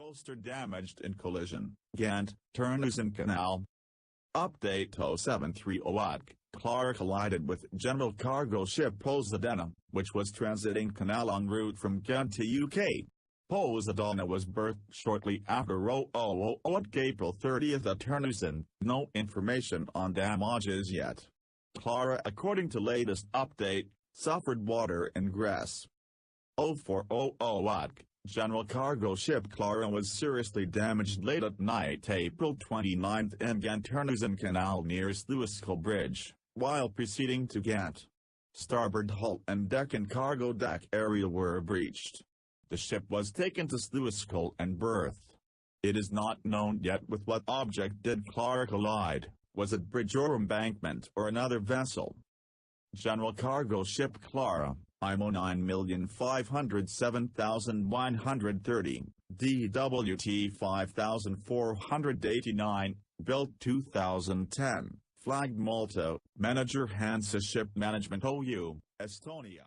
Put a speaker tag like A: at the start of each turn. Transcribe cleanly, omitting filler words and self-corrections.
A: coaster damaged in collision, Ghent, Terneuzen Canal. Update 0730 Clara collided with general cargo ship Poseidon, which was transiting canal en route from Ghent to UK. Poseidon was berthed shortly after 00:00 April 30 at Terneuzen, no information on damages yet. Clara, according to latest update, suffered water ingress. 04:00 General cargo ship Clara was seriously damaged late at night April 29 in Ghent Terneuzen Canal near Sluiskil Bridge, while proceeding to Ghent. Starboard hull and deck and cargo deck area were breached. The ship was taken to Sluiskil and berthed. It is not known yet with what object did Clara collide, was it bridge or embankment or another vessel. General cargo ship Clara, IMO 9507130, DWT 5489, built 2010, flagged Malta, manager Hansa Ship Management OU, Estonia.